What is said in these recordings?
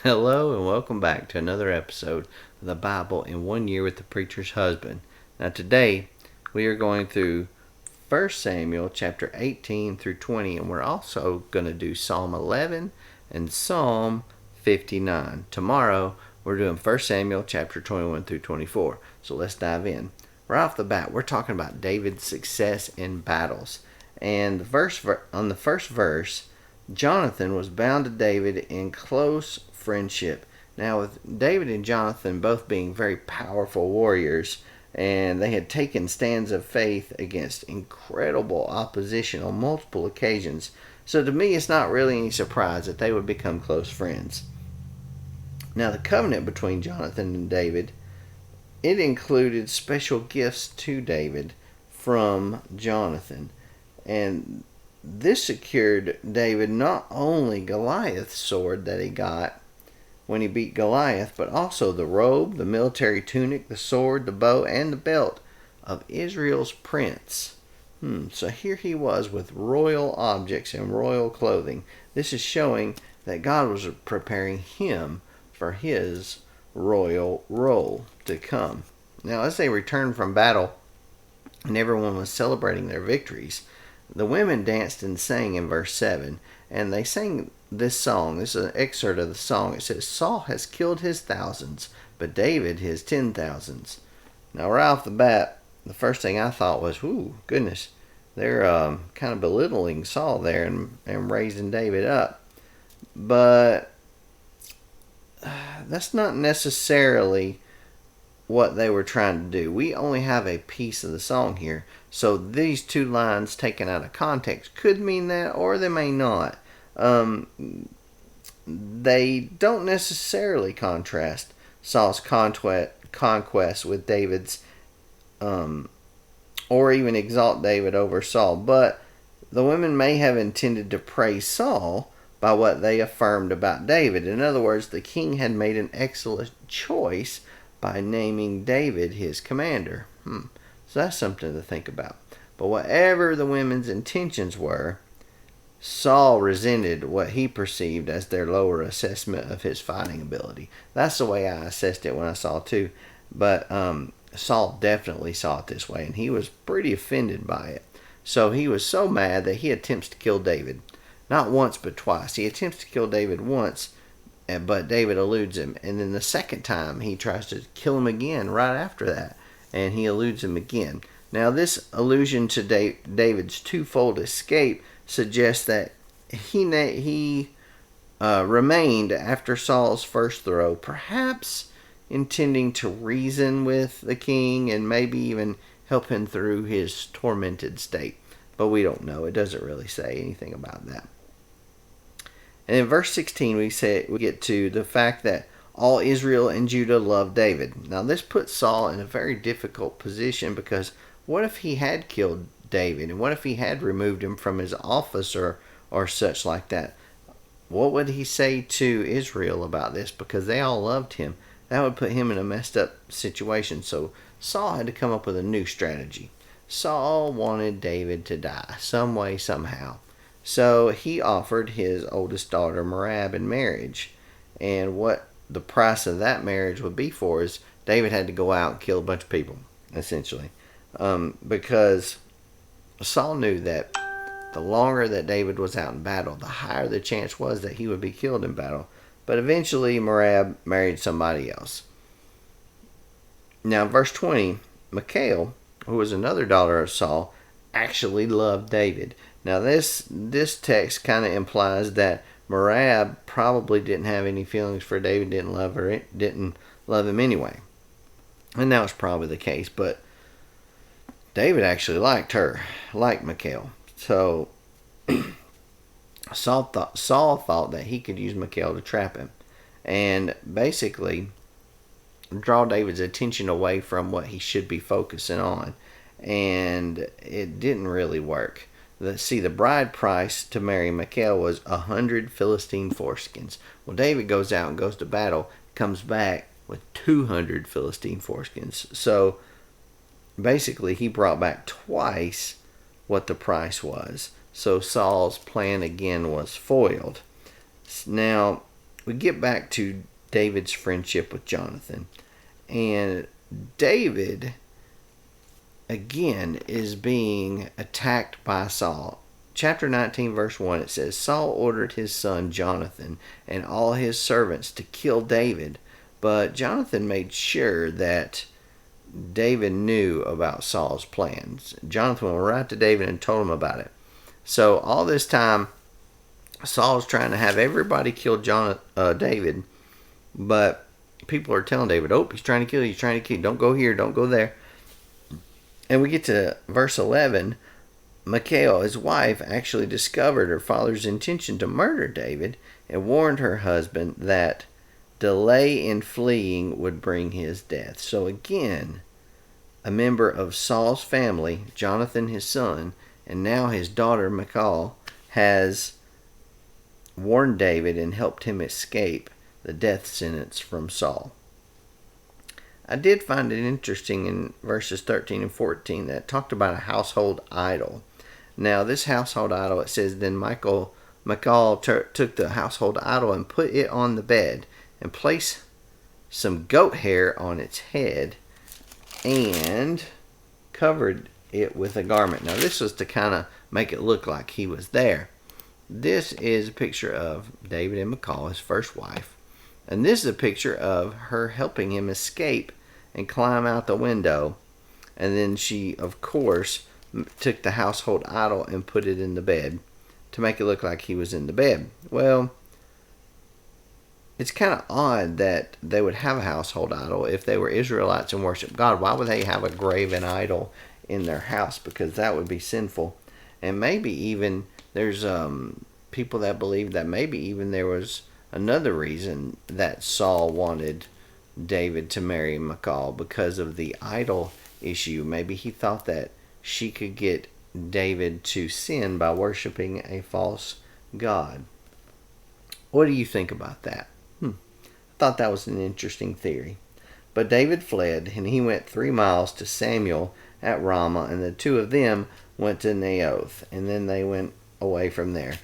Hello and welcome back to another episode of the Bible in 1 Year with the Preacher's Husband. Now today we are going through 1 Samuel chapter 18 through 20, and we're also going to do Psalm 11 and Psalm 59. Tomorrow we're doing 1 Samuel chapter 21 through 24. So let's dive in. Right off the bat, we're talking about David's success in battles. And on the first verse, Jonathan was bound to David in close friendship. Now, with David and Jonathan both being very powerful warriors, and they had taken stands of faith against incredible opposition on multiple occasions, so to me, it's not really any surprise that they would become close friends. Now, the covenant between Jonathan and David, it included special gifts to David from Jonathan, and this secured David not only Goliath's sword that he got when he beat Goliath, but also the robe, the military tunic, the sword, the bow, and the belt of Israel's prince. So here he was with royal objects and royal clothing. This is showing that God was preparing him for his royal role to come. Now, as they returned from battle and everyone was celebrating their victories, the women danced and sang in verse 7, and they sang this song. This is an excerpt of the song. It says, Saul has killed his thousands, but David his 10,000s. Now, right off the bat, the first thing I thought was, ooh, goodness, they're kind of belittling Saul there and raising David up. But that's not necessarily what they were trying to do. We only have a piece of the song here, so these two lines taken out of context could mean that, or they may not. They don't necessarily contrast Saul's conquest with David's, or even exalt David over Saul, but the women may have intended to praise Saul by what they affirmed about David. In other words, the king had made an excellent choice by naming David his commander. So that's something to think about. But whatever the women's intentions were, Saul resented what he perceived as their lower assessment of his fighting ability. That's the way I assessed it when I saw it too. But Saul definitely saw it this way, and he was pretty offended by it. So he was so mad that he attempts to kill David. Not once, but twice. He attempts to kill David once, but David eludes him. And then the second time, he tries to kill him again right after that, and he eludes him again. Now, this allusion to David's twofold escape suggests that he remained after Saul's first throw, perhaps intending to reason with the king and maybe even help him through his tormented state. But we don't know. It doesn't really say anything about that. And in verse 16, we get to the fact that all Israel and Judah loved David. Now, this puts Saul in a very difficult position, because what if he had killed David? And what if he had removed him from his office or such like that? What would he say to Israel about this? Because they all loved him. That would put him in a messed up situation. So Saul had to come up with a new strategy. Saul wanted David to die some way, somehow. So he offered his oldest daughter Merab in marriage. And what the price of that marriage would be for is David had to go out and kill a bunch of people, essentially. Because Saul knew that the longer that David was out in battle, the higher the chance was that he would be killed in battle. But eventually Merab married somebody else. Now, verse 20, Michal, who was another daughter of Saul, actually loved David. Now, this text kind of implies that Merab probably didn't have any feelings for David, didn't love him anyway. And that was probably the case, but David actually liked Michal. So Saul thought that he could use Michal to trap him and basically draw David's attention away from what he should be focusing on. And it didn't really work. The bride price to marry Michal was 100 Philistine foreskins. Well, David goes out and goes to battle, comes back with 200 Philistine foreskins. So basically, he brought back twice what the price was. So Saul's plan again was foiled. Now, we get back to David's friendship with Jonathan. And David, again, is being attacked by Saul. Chapter 19, verse 1, it says, Saul ordered his son Jonathan and all his servants to kill David, but Jonathan made sure that David knew about Saul's plans. Jonathan went right to David and told him about it. So all this time, Saul's trying to have everybody kill David, but people are telling David, oh, he's trying to kill you, don't go here, don't go there. And we get to verse 11. Michal, his wife, actually discovered her father's intention to murder David and warned her husband that delay in fleeing would bring his death. So again, a member of Saul's family, Jonathan his son, and now his daughter Michal, has warned David and helped him escape the death sentence from Saul. I did find it interesting in verses 13 and 14 that talked about a household idol. Now, this household idol, it says, then Michal took the household idol and put it on the bed and placed some goat hair on its head and covered it with a garment. Now, this was to kind of make it look like he was there. This is a picture of David and Michal, his first wife. And this is a picture of her helping him escape and climb out the window. And then she, of course, took the household idol and put it in the bed to make it look like he was in the bed. Well, it's kind of odd that they would have a household idol if they were Israelites and worship God. Why would they have a graven idol in their house? Because that would be sinful. And maybe even there's people that believe that maybe even there was another reason that Saul wanted David to marry Michal, because of the idol issue. Maybe he thought that she could get David to sin by worshiping a false god. What do you think about that? I thought that was an interesting theory. But David fled, and he went 3 miles to Samuel at Ramah, and the two of them went to Naioth, and then they went away from there.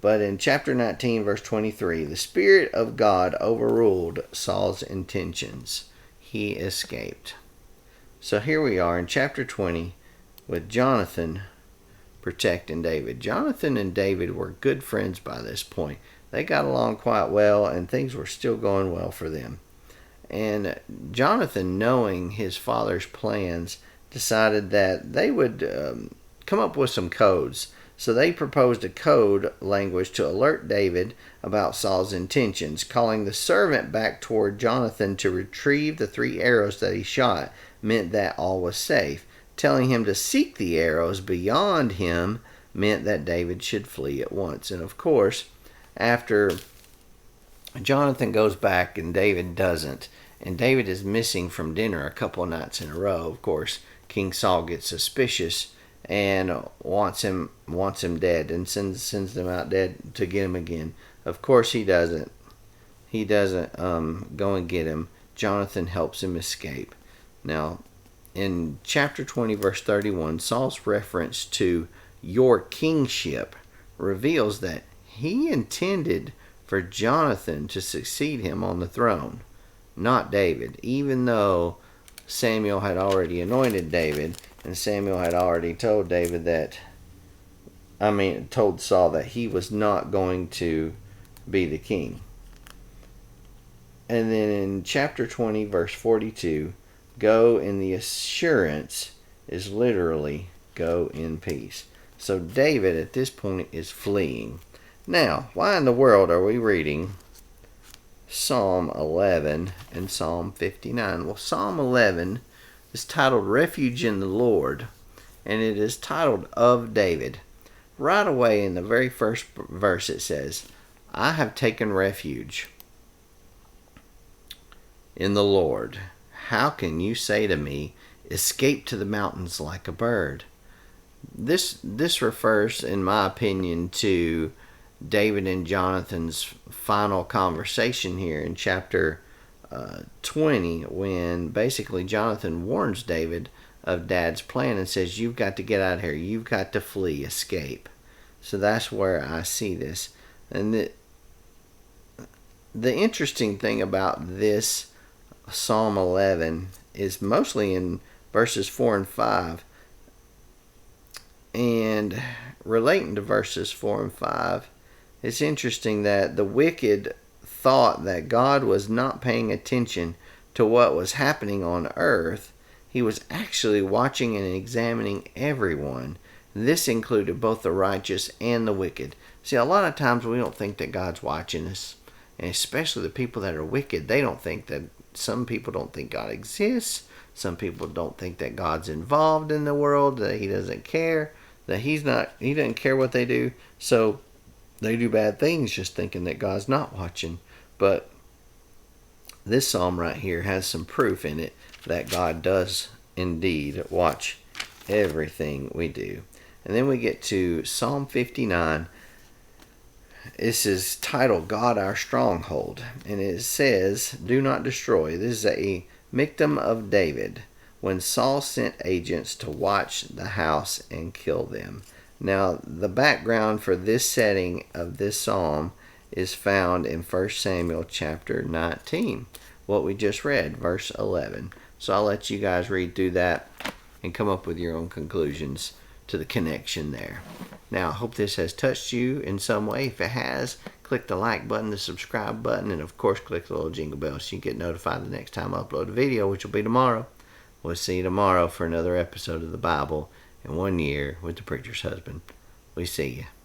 But in chapter 19, verse 23, the Spirit of God overruled Saul's intentions. He escaped. So here we are in chapter 20 with Jonathan protecting David. Jonathan and David were good friends by this point. They got along quite well, and things were still going well for them. And Jonathan, knowing his father's plans, decided that they would come up with some codes. So they proposed a code language to alert David about Saul's intentions, calling the servant back toward Jonathan to retrieve the 3 arrows that he shot meant that all was safe. Telling him to seek the arrows beyond him meant that David should flee at once. And of course, after Jonathan goes back and David doesn't, and David is missing from dinner a couple of nights in a row, of course, King Saul gets suspicious and wants him dead, and sends them out dead to get him again. Of course he doesn't. He doesn't go and get him. Jonathan helps him escape. Now, in chapter 20, verse 31, Saul's reference to your kingship reveals that he intended for Jonathan to succeed him on the throne, not David, even though Samuel had already anointed David, and Samuel had already told told Saul that he was not going to be the king. And then in chapter 20, verse 42, go in the assurance is literally go in peace. So David at this point is fleeing. Now, why in the world are we reading Psalm 11 and Psalm 59? Well, Psalm 11 is titled Refuge in the Lord, and it is titled Of David. Right away in the very first verse it says, I have taken refuge in the Lord. How can you say to me, escape to the mountains like a bird? This refers, in my opinion, to David and Jonathan's final conversation here in chapter 20, when basically Jonathan warns David of Dad's plan and says, you've got to get out of here. You've got to flee, escape. So that's where I see this. And the interesting thing about this Psalm 11 is mostly in verses 4 and 5. And relating to verses 4 and 5, it's interesting that the wicked thought that God was not paying attention to what was happening on earth. He was actually watching and examining everyone. This included both the righteous and the wicked. See, a lot of times we don't think that God's watching us, and especially the people that are wicked. They don't think that, some people don't think God exists. Some people don't think that God's involved in the world, that He doesn't care, that He doesn't care what they do. So they do bad things just thinking that God's not watching. But this psalm right here has some proof in it that God does indeed watch everything we do. And then we get to Psalm 59. This is titled God Our Stronghold. And it says, do not destroy. This is a Miktam of David, when Saul sent agents to watch the house and kill them. Now, the background for this setting of this psalm is found in 1 Samuel chapter 19, what we just read, verse 11. So I'll let you guys read through that and come up with your own conclusions to the connection there. Now, I hope this has touched you in some way. If it has, click the like button, the subscribe button, and of course click the little jingle bell so you get notified the next time I upload a video, which will be tomorrow. We'll see you tomorrow for another episode of the Bible in 1 year with the Preacher's Husband. We see you.